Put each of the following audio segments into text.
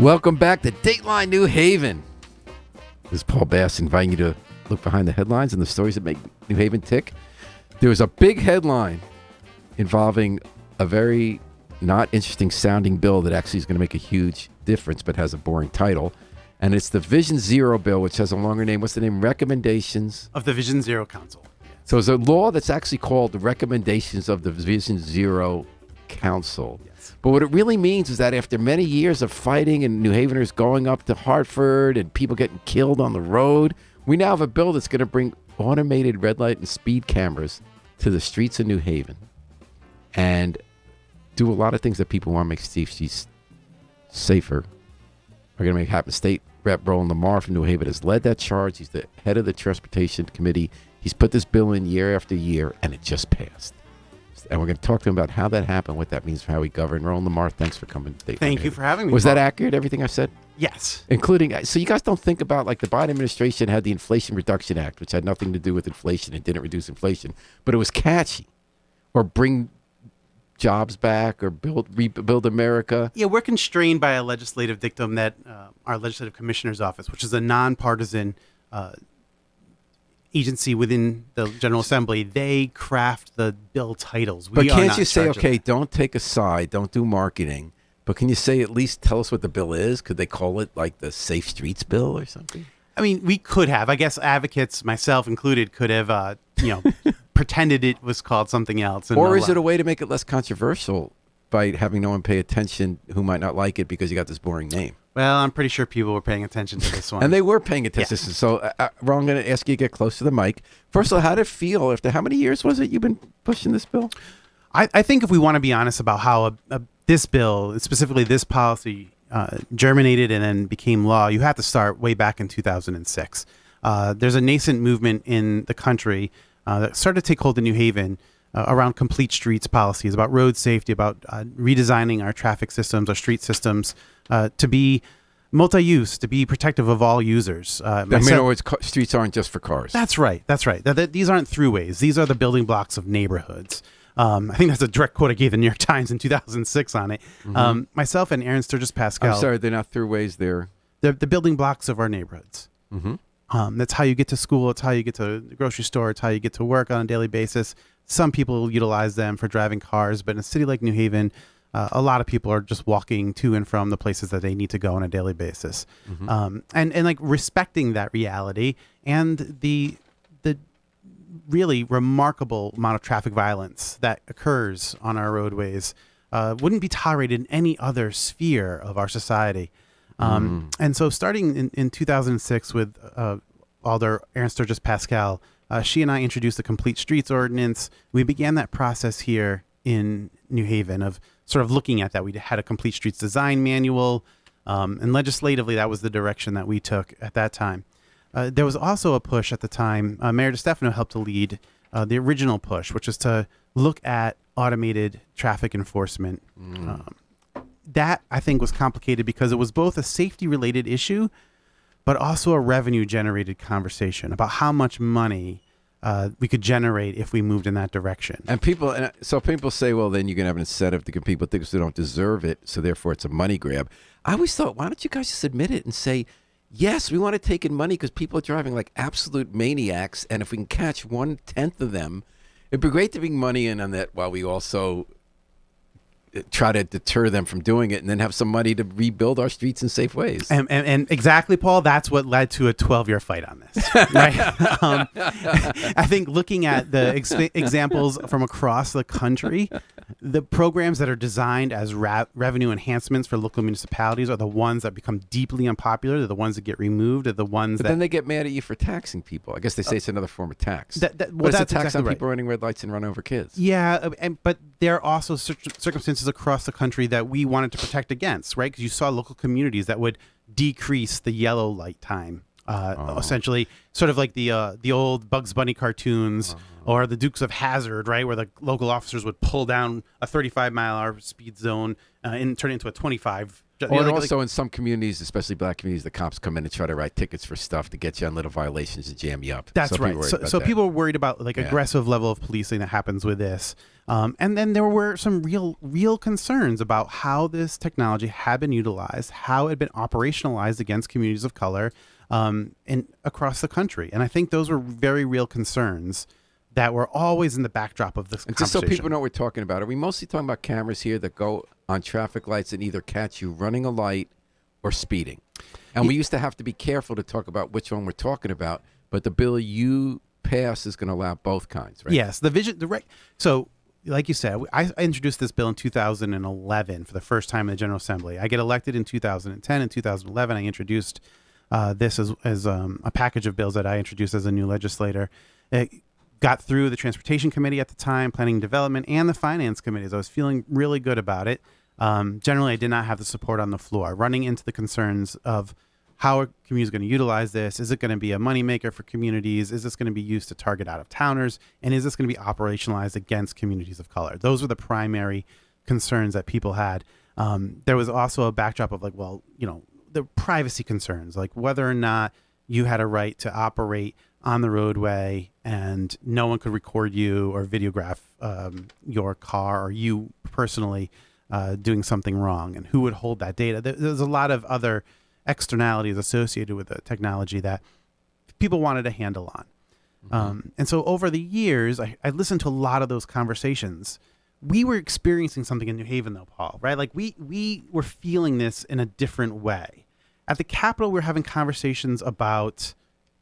Welcome back to Dateline New Haven. This is Paul Bass inviting you to look behind the headlines and the stories that make New Haven tick. There was a big headline involving a very not interesting sounding bill that actually is going to make a huge difference but has a boring title. And it's the Vision Zero bill, which has a longer name. What's the name? Recommendations of the Vision Zero Council. So it's a law that's actually called the Recommendations of the Vision Zero Council. Yes. But what it really means is that after many years of fighting and New Haveners going up to Hartford and people getting killed on the road, we now have a bill that's going to bring automated red light and speed cameras to the streets of New Haven and do a lot of things that people want to make streets safer. Are going to make happen. State Rep Roland Lemar from New Haven has led that charge. He's the head of the Transportation Committee. He's put this bill in year after year, and it just passed. And we're going to talk to him about how that happened, what that means for how we govern. Roland Lemar, thanks for coming. Thank you for having me. Was that accurate, everything I said? Yes. Including, so you guys don't think about, like, the Biden administration had the Inflation Reduction Act, which had nothing to do with inflation and didn't reduce inflation, but it was catchy. Or bring jobs back or rebuild America. Yeah, we're constrained by a legislative dictum that our legislative commissioner's office, which is a nonpartisan agency within the General Assembly, they craft the bill titles. But can't you say, okay, don't take a side, don't do marketing, but can you say at least tell us what the bill is? Could they call it like the Safe Streets Bill or something? I mean, we could have. I guess advocates, myself included, could have, pretended it was called something else. And or is it a way to make it less controversial by having no one pay attention who might not like it because you got this boring name? Well, I'm pretty sure people were paying attention to this one. And they were paying attention. Yeah. So, Ron, I'm going to ask you to get close to the mic. First of all, how did it feel after how many years was it you've been pushing this bill? I think if we want to be honest about how this bill, specifically this policy, germinated and then became law, you have to start way back in 2006. There's a nascent movement in the country that started to take hold in New Haven around complete streets policies, about road safety, about redesigning our traffic systems, our street systems to be multi-use, to be protective of all users. In other words, streets aren't just for cars. That's right. That's right. These aren't throughways. These are the building blocks of neighborhoods. I think that's a direct quote I gave the New York Times in 2006 on it. Mm-hmm. Myself and Aaron Sturgis Pascal. I'm sorry, they're not throughways. They're the building blocks of our neighborhoods. Mm-hmm. That's how you get to school. It's how you get to the grocery store. It's how you get to work on a daily basis. Some people utilize them for driving cars, but in a city like New Haven, a lot of people are just walking to and from the places that they need to go on a daily basis. Mm-hmm. And like respecting that reality and the really remarkable amount of traffic violence that occurs on our roadways wouldn't be tolerated in any other sphere of our society. And so starting in 2006 with Alder Aaron Sturgis Pascal, she and I introduced the Complete Streets Ordinance. We began that process here in New Haven of sort of looking at that. We had a Complete Streets Design Manual, and legislatively that was the direction that we took at that time. There was also a push at the time. Mayor DeStefano helped to lead the original push, which was to look at automated traffic enforcement. That, I think, was complicated because it was both a safety-related issue, but also a revenue-generated conversation about how much money we could generate if we moved in that direction. And people say, well, then you can have an incentive to give people things they don't deserve it, so therefore it's a money grab. I always thought, why don't you guys just admit it and say, yes, we want to take in money because people are driving like absolute maniacs, and if we can catch 1/10 of them, it'd be great to bring money in on that while we also try to deter them from doing it and then have some money to rebuild our streets in safe ways. And exactly, Paul, that's what led to a 12-year fight on this. Right? I think looking at the examples from across the country, the programs that are designed as revenue enhancements for local municipalities are the ones that become deeply unpopular. They're the ones that get removed. They're the ones but then they get mad at you for taxing people. I guess they say it's another form of tax. Well, it's a tax exactly on right. people running red lights and run over kids. Yeah, but there are also circumstances across the country that we wanted to protect against, right? Because you saw local communities that would decrease the yellow light time, essentially, sort of like the old Bugs Bunny cartoons or the Dukes of Hazzard, right, where the local officers would pull down a 35-mile-an-hour speed zone and turn it into a 25. Or also in some communities, especially black communities, the cops come in and try to write tickets for stuff to get you on little violations and jam you up. That's right. So people are worried about aggressive level of policing that happens with this. And then there were some real concerns about how this technology had been utilized, how it had been operationalized against communities of color and across the country. And I think those were very real concerns that were always in the backdrop of this and conversation. Just so people know what we're talking about, are we mostly talking about cameras here that go on traffic lights and either catch you running a light or speeding? And we used to have to be careful to talk about which one we're talking about, but the bill you pass is going to allow both kinds, right? Yes. So like you said, I introduced this bill in 2011 for the first time in the General Assembly. I get elected in 2010. In 2011, I introduced this as a package of bills that I introduced as a new legislator. It got through the Transportation Committee at the time, Planning and Development, and the Finance Committees. I was feeling really good about it. Generally, I did not have the support on the floor, running into the concerns of how are communities going to utilize this? Is it going to be a moneymaker for communities? Is this going to be used to target out-of-towners? And is this going to be operationalized against communities of color? Those were the primary concerns that people had. There was also a backdrop of the privacy concerns, like whether or not you had a right to operate on the roadway and no one could record you or videograph your car or you personally doing something wrong, and who would hold that data. There's a lot of other externalities associated with the technology that people wanted a handle on. And so over the years, I listened to a lot of those conversations. We were experiencing something in New Haven, though, Paul, right? Like we were feeling this in a different way. At the Capitol, we were having conversations about,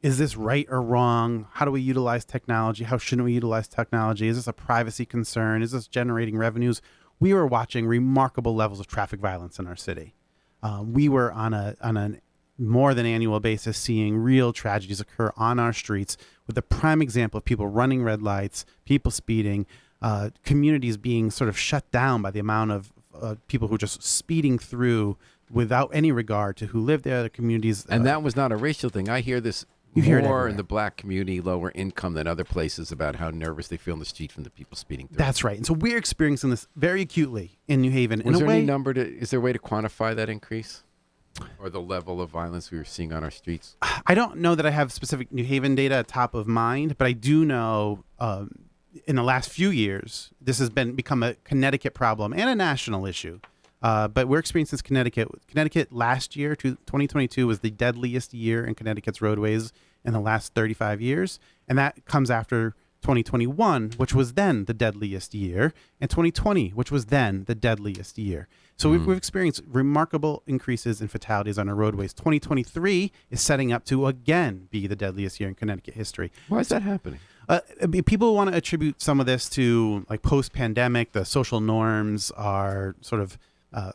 is this right or wrong? How do we utilize technology? How shouldn't we utilize technology? Is this a privacy concern? Is this generating revenues? We were watching remarkable levels of traffic violence in our city. We were on a more than annual basis seeing real tragedies occur on our streets, with the prime example of people running red lights, people speeding, communities being sort of shut down by the amount of people who are just speeding through without any regard to who live there, the communities. And that was not a racial thing. I hear this more in the black community, lower income than other places, about how nervous they feel in the street from the people speeding through. That's right. And so we're experiencing this very acutely in New Haven. Is there a way to quantify that increase or the level of violence we were seeing on our streets? I don't know that I have specific New Haven data top of mind, but I do know in the last few years, this has become a Connecticut problem and a national issue. But we're experiencing this Connecticut. Connecticut last year, 2022, was the deadliest year in Connecticut's roadways in the last 35 years. And that comes after 2021, which was then the deadliest year, and 2020, which was then the deadliest year. So we've experienced remarkable increases in fatalities on our roadways. 2023 is setting up to again be the deadliest year in Connecticut history. Why is that happening? People want to attribute some of this to like post-pandemic. The social norms are sort of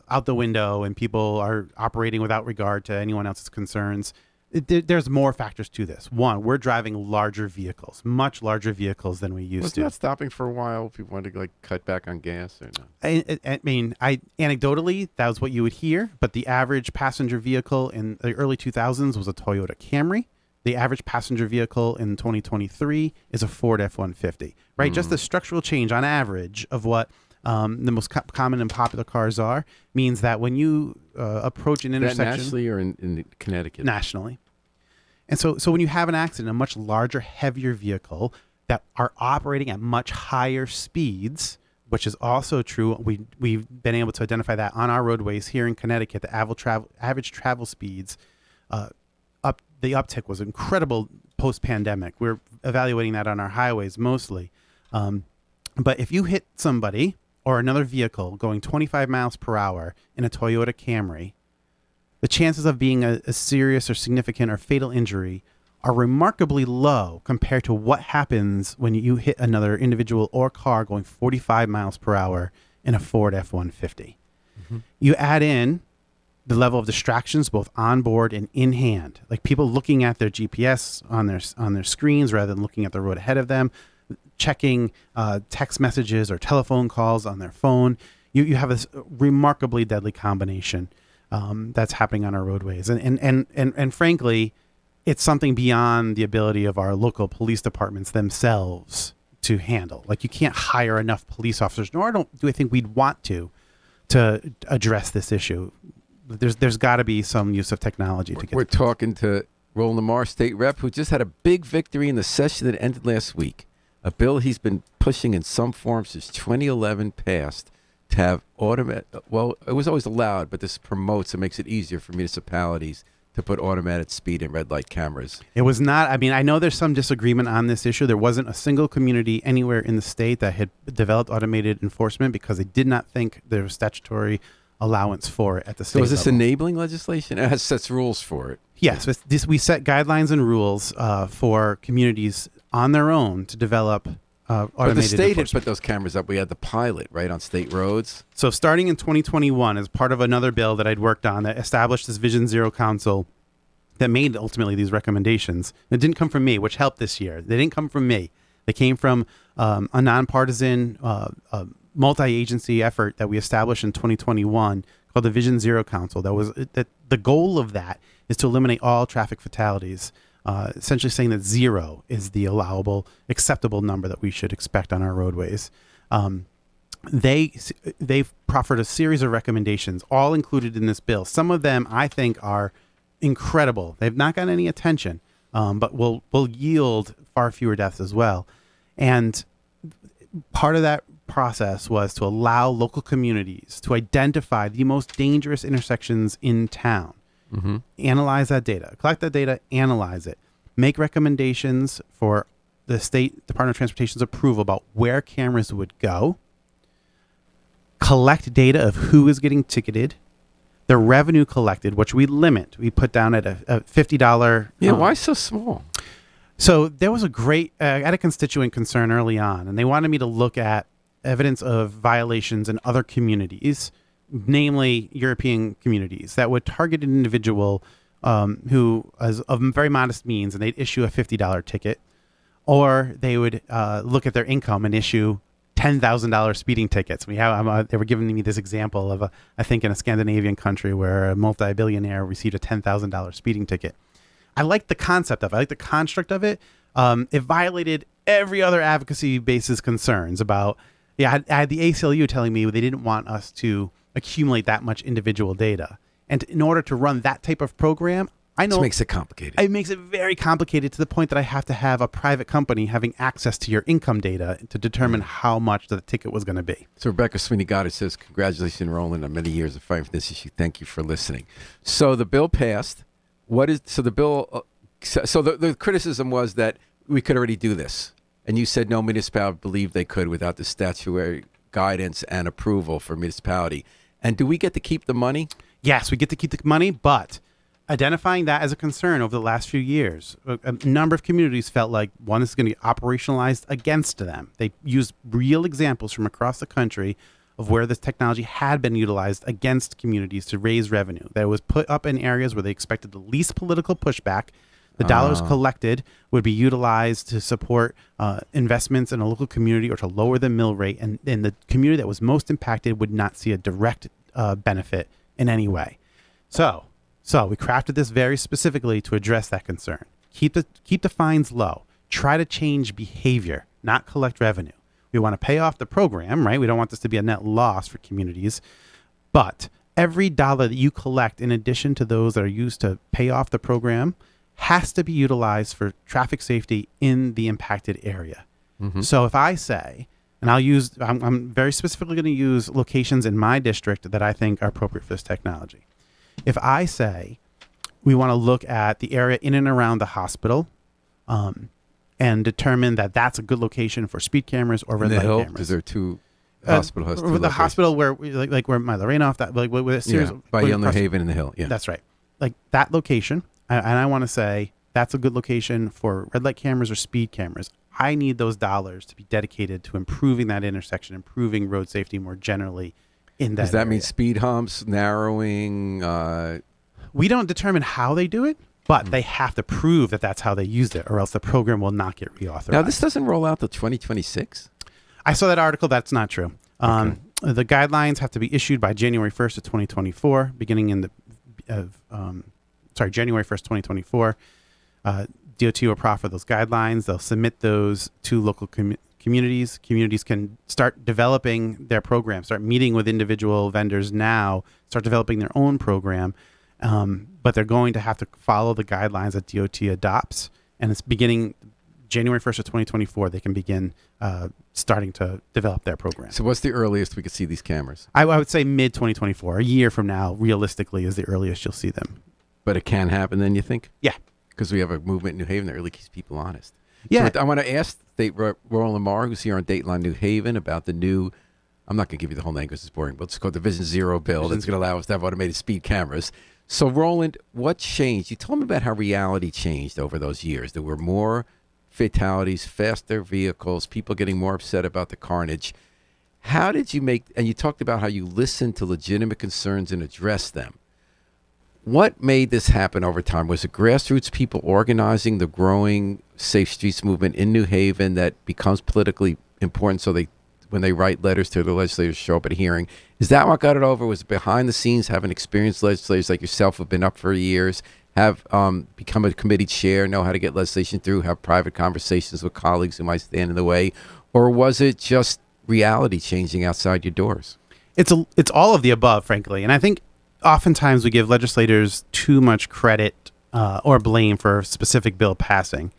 out the window, and people are operating without regard to anyone else's concerns. There's more factors to this. One, we're driving larger vehicles, much larger vehicles than we used to. Was that stopping for a while? People wanted to cut back on gas or no? I mean, anecdotally, that was what you would hear. But the average passenger vehicle in the early 2000s was a Toyota Camry. The average passenger vehicle in 2023 is a Ford F-150. Right, just the structural change on average of what the most common and popular cars are means that when you approach an intersection, nationally or in Connecticut, nationally, and so when you have an accident, a much larger, heavier vehicle that are operating at much higher speeds, which is also true. We've been able to identify that on our roadways here in Connecticut. The average travel speeds the uptick was incredible post-pandemic. We're evaluating that on our highways mostly, but if you hit somebody or another vehicle going 25 miles per hour in a Toyota Camry, the chances of being a serious or significant or fatal injury are remarkably low compared to what happens when you hit another individual or car going 45 miles per hour in a Ford F-150. You add in the level of distractions both on board and in hand, like people looking at their GPS on their screens rather than looking at the road ahead of them, checking text messages or telephone calls on their phone. You have this remarkably deadly combination that's happening on our roadways. And frankly, it's something beyond the ability of our local police departments themselves to handle. Like, you can't hire enough police officers, nor do I think we'd want to address this issue. There's got to be some use of technology to get. We're talking to Roland Lemar, state rep, who just had a big victory in the session that ended last week. A bill he's been pushing in some form since 2011 passed to have well, it was always allowed, but this promotes and makes it easier for municipalities to put automated speed and red light cameras. It was not, I mean, I know there's some disagreement on this issue. There wasn't a single community anywhere in the state that had developed automated enforcement because they did not think there was statutory allowance for it at the state level. So is this enabling legislation? It sets rules for it. Yes, we set guidelines and rules for communities on their own to develop automated But the state enforcement. had put those cameras up. We had the pilot, right, on state roads. So starting in 2021, as part of another bill that I'd worked on that established this Vision Zero Council that made ultimately these recommendations. It didn't come from me, which helped this year. They didn't come from me. They came from a nonpartisan, multi-agency effort that we established in 2021 called the Vision Zero Council. That the goal of that is to eliminate all traffic fatalities, essentially saying that 0 is the allowable, acceptable number that we should expect on our roadways. They've proffered a series of recommendations, all included in this bill. Some of them I think are incredible. They've not gotten any attention, but will yield far fewer deaths as well. And part of that process was to allow local communities to identify the most dangerous intersections in town, analyze that data, collect that data, analyze it, make recommendations for the State Department of Transportation's approval about where cameras would go, collect data of who is getting ticketed, the revenue collected, which we limit. We put down at a $50. Yeah, why so small? So there was I had a constituent concern early on, and they wanted me to look at evidence of violations in other communities, namely European communities, that would target an individual who is of very modest means, and they'd issue a $50 ticket, or they would look at their income and issue $10,000 speeding tickets. They were giving me this example of I think in a Scandinavian country where a multi-billionaire received a $10,000 speeding ticket. I like the concept of it. I like the construct of it. It violated every other advocacy basis concerns about. I had the ACLU telling me they didn't want us to accumulate that much individual data, and in order to run that type of program, I know This makes it complicated. It makes it very complicated to the point that I have to have a private company having access to your income data to determine how much the ticket was going to be. So Rebecca Sweeney Goddard says, congratulations, Roland, on many years of fighting for this issue. Thank you for listening. So the bill passed. The criticism was that we could already do this. And you said no municipality believed they could without the statutory guidance and approval for municipality. And do we get to keep the money? Yes, we get to keep the money, but identifying that as a concern over the last few years, a number of communities felt like one is going to be operationalized against them. They used real examples from across the country of where this technology had been utilized against communities to raise revenue. That it was put up in areas where they expected the least political pushback. The dollars collected would be utilized to support investments in a local community or to lower the mill rate. And the community that was most impacted would not see a direct benefit in any way. So we crafted this very specifically to address that concern. Keep the fines low. Try to change behavior, not collect revenue. We want to pay off the program, right? We don't want this to be a net loss for communities. But every dollar that you collect, in addition to those that are used to pay off the program, has to be utilized for traffic safety in the impacted area. So if I say, and I'm very specifically going to use locations in my district that I think are appropriate for this technology. If I say we want to look at the area in and around the hospital and determine that that's a good location for speed cameras or red light cameras. Because there are two hospital has two the locations. Hospital where where my Lorraine off that with a series by Yale New Haven in the Hill. Yeah, that's right. Like that location, and I want to say that's a good location for red light cameras or speed cameras. I need those dollars to be dedicated to improving that intersection, improving road safety more generally in that. Does that area. mean speed humps, narrowing? We don't determine how they do it, but they have to prove that that's how they used it, or else the program will not get reauthorized. Now, this doesn't roll out till 2026? I saw that article. That's not true. Okay. The guidelines have to be issued by January 1st of 2024, beginning in January 1st, 2024. DOT will proffer those guidelines. They'll submit those to local communities. Communities can start developing their program, start meeting with individual vendors now, start developing their own program. But they're going to have to follow the guidelines that DOT adopts. And it's beginning January 1st of 2024, they can begin starting to develop their program. So what's the earliest we could see these cameras? I would say mid-2024. A year from now, realistically, is the earliest you'll see them. But it can happen then, you think? Yeah. Because we have a movement in New Haven that really keeps people honest. Yeah. So I want to ask Roland Lemar, who's here on Dateline New Haven, about the new, I'm not going to give you the whole name because it's boring, but it's called the Vision Zero bill that's going to allow us to have automated speed cameras. So, Roland, what changed? You told me about how reality changed over those years. There were more fatalities, faster vehicles, people getting more upset about the carnage. How did you make, and you talked about how you listened to legitimate concerns and addressed them. What made this happen over time? Was it grassroots people organizing the growing Safe Streets movement in New Haven that becomes politically important so they, when they write letters to the legislators, show up at a hearing? Is that what got it over? Was it behind the scenes, having experienced legislators like yourself who've been up for years, have become a committee chair, know how to get legislation through, have private conversations with colleagues who might stand in the way? Or was it just reality changing outside your doors? It's all of the above, frankly. And I think oftentimes we give legislators too much credit or blame for a specific bill passing.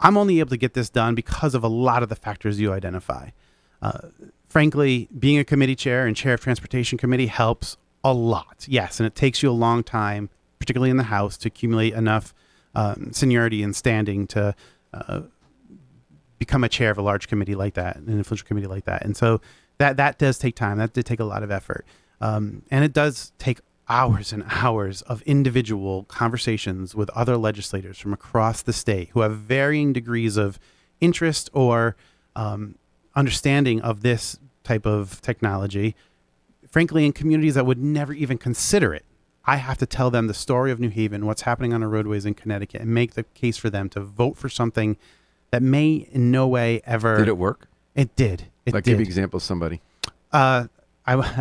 I'm only able to get this done because of a lot of the factors you identify. Frankly, being a committee chair and chair of transportation committee helps a lot. Yes, and it takes you a long time, particularly in the House, to accumulate enough seniority and standing to become a chair of a large committee like that, an influential committee like that. And so that does take time. That did take a lot of effort. And it does take hours and hours of individual conversations with other legislators from across the state who have varying degrees of interest or understanding of this type of technology, frankly, in communities that would never even consider it. I have to tell them the story of New Haven, what's happening on our roadways in Connecticut, and make the case for them to vote for something that may in no way ever... Did it work? It did. Give me an example of somebody. I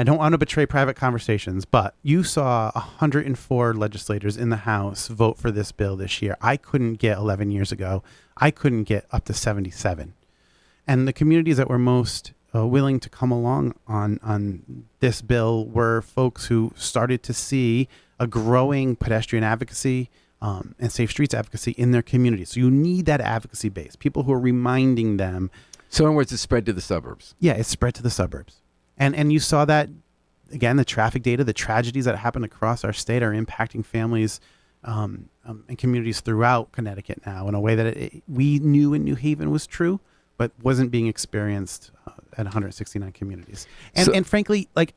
don't want to betray private conversations, but you saw 104 legislators in the House vote for this bill this year. I couldn't get 11 years ago. I couldn't get up to 77. And the communities that were most willing to come along on this bill were folks who started to see a growing pedestrian advocacy and safe streets advocacy in their communities. So you need that advocacy base, people who are reminding them. So in other words, it spread to the suburbs. Yeah, it spread to the suburbs. And you saw that, again, the traffic data, the tragedies that happen across our state are impacting families and communities throughout Connecticut now in a way that we knew in New Haven was true, but wasn't being experienced at 169 communities. And frankly, like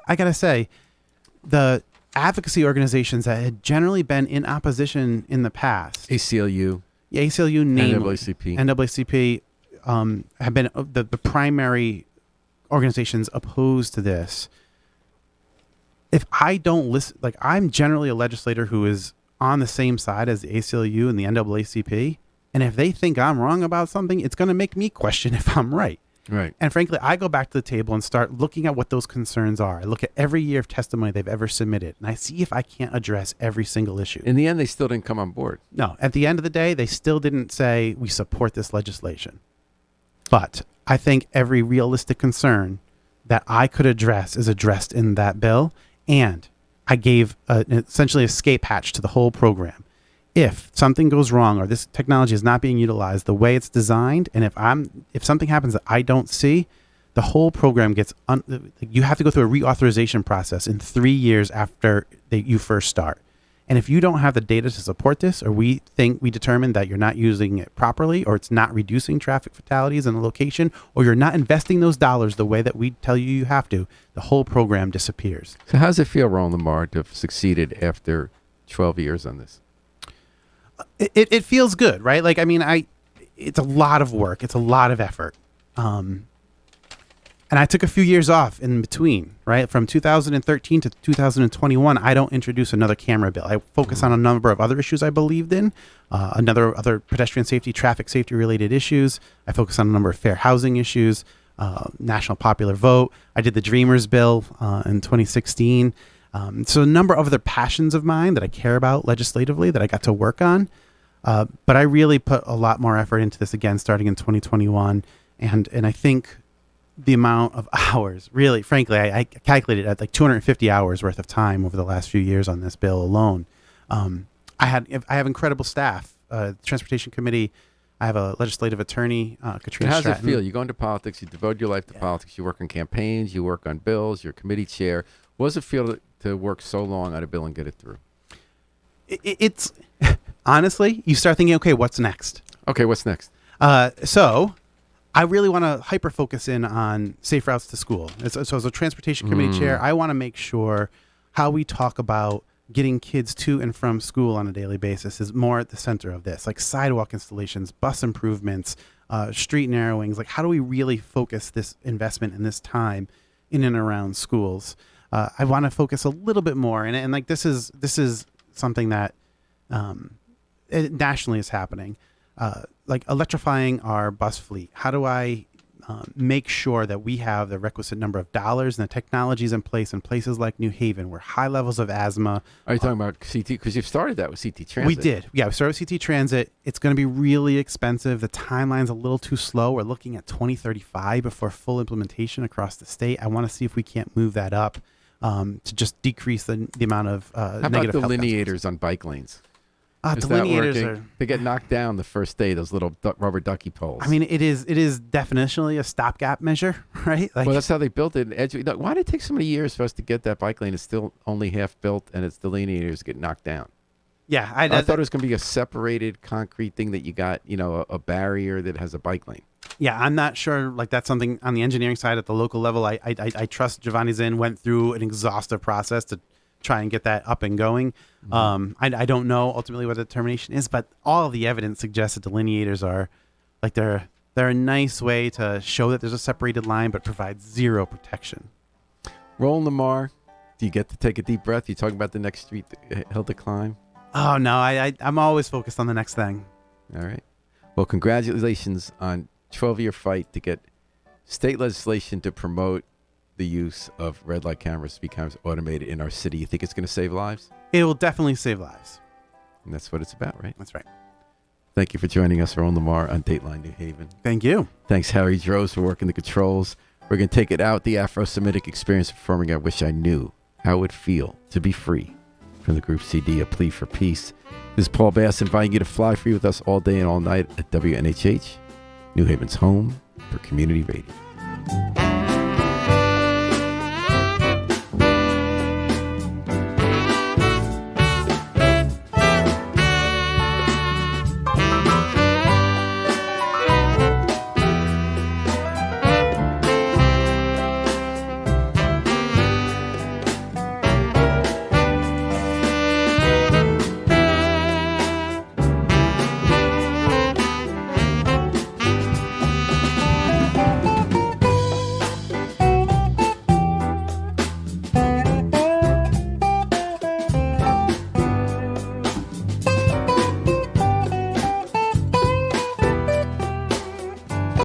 I got to say, the advocacy organizations that had generally been in opposition in the past. ACLU. Yeah, ACLU, NAME, NAACP. Have been the primary organizations opposed to this. If I don't listen, like I'm generally a legislator who is on the same side as the ACLU and the NAACP, and if they think I'm wrong about something, it's going to make me question if I'm right. Right. And frankly, I go back to the table and start looking at what those concerns are. I look at every year of testimony they've ever submitted, and I see if I can't address every single issue. In the end, they still didn't come on board. No, at the end of the day, they still didn't say we support this legislation. But I think every realistic concern that I could address is addressed in that bill, and I gave essentially a escape hatch to the whole program. If something goes wrong or this technology is not being utilized the way it's designed, and if something happens that I don't see, the whole program gets you have to go through a reauthorization process in 3 years after you first start. And if you don't have the data to support this, or we determine that you're not using it properly, or it's not reducing traffic fatalities in the location, or you're not investing those dollars the way that we tell you you have to, the whole program disappears. So how does it feel, Roland Lemar, to have succeeded after 12 years on this? It feels good, right? Like, I mean, it's a lot of work. It's a lot of effort. And I took a few years off in between, right? From 2013 to 2021, I don't introduce another camera bill. I focus on a number of other issues I believed in, other pedestrian safety, traffic safety related issues. I focus on a number of fair housing issues, national popular vote. I did the Dreamers bill in 2016. So a number of other passions of mine that I care about legislatively that I got to work on. But I really put a lot more effort into this again, starting in 2021. And I think the amount of hours, really, frankly, I calculated at like 250 hours worth of time over the last few years on this bill alone. I have incredible staff, transportation committee. I have a legislative attorney, Katrina How does Stratton. it feel? You go into politics, you devote your life to politics, you work on campaigns, you work on bills, you're committee chair. What does it feel to work so long on a bill and get it through? It's honestly, you start thinking, okay, what's next? Okay, what's next? So I really want to hyper focus in on safe routes to school. So as a transportation committee chair, I want to make sure how we talk about getting kids to and from school on a daily basis is more at the center of this, like sidewalk installations, bus improvements, street narrowings. Like, how do we really focus this investment and this time in and around schools? I want to focus a little bit more, and like this is something that nationally is happening. Like electrifying our bus fleet. How do I make sure that we have the requisite number of dollars and the technologies in place in places like New Haven, where high levels of asthma? Are you talking about CT? Because you've started that with CT Transit. We did. Yeah, we started with CT Transit. It's going to be really expensive. The timeline's a little too slow. We're looking at 2035 before full implementation across the state. I want to see if we can't move that up to just decrease the amount of How about negative the health lineators on bike lanes? Is that delineators working? are. They get knocked down the first day, those little rubber ducky poles. I mean, it is definitionally a stopgap measure, right? Like, well, that's how they built it. Why did it take so many years for us to get that bike lane? It's still only half built, and its delineators get knocked down. yeah, I thought it was going to be a separated concrete thing that you got, a barrier that has a bike lane. Yeah, I'm not sure. Like, that's something on the engineering side at the local level. I trust Giovanni Zinn went through an exhaustive process to try and get that up and going. I don't know ultimately what the determination is, but all of the evidence suggests that delineators are like they're a nice way to show that there's a separated line, but provide zero protection. Roland, Lemar, do you get to take a deep breath? You talking about the next hill to climb? Oh no, I'm always focused on the next thing. All right. Well, congratulations on 12-year fight to get state legislation to promote the use of red light cameras, speed cameras automated in our city. You think it's going to save lives? It will definitely save lives. And that's what it's about, right? That's right. Thank you for joining us, Roland Lemar, on Dateline New Haven. Thank you. Thanks, Harry Droz, for working the controls. We're going to take it out, the Afro-Semitic experience performing I Wish I Knew How It Would Feel to Be Free from the group CD, A Plea for Peace. This is Paul Bass inviting you to fly free with us all day and all night at WNHH, New Haven's home for community radio.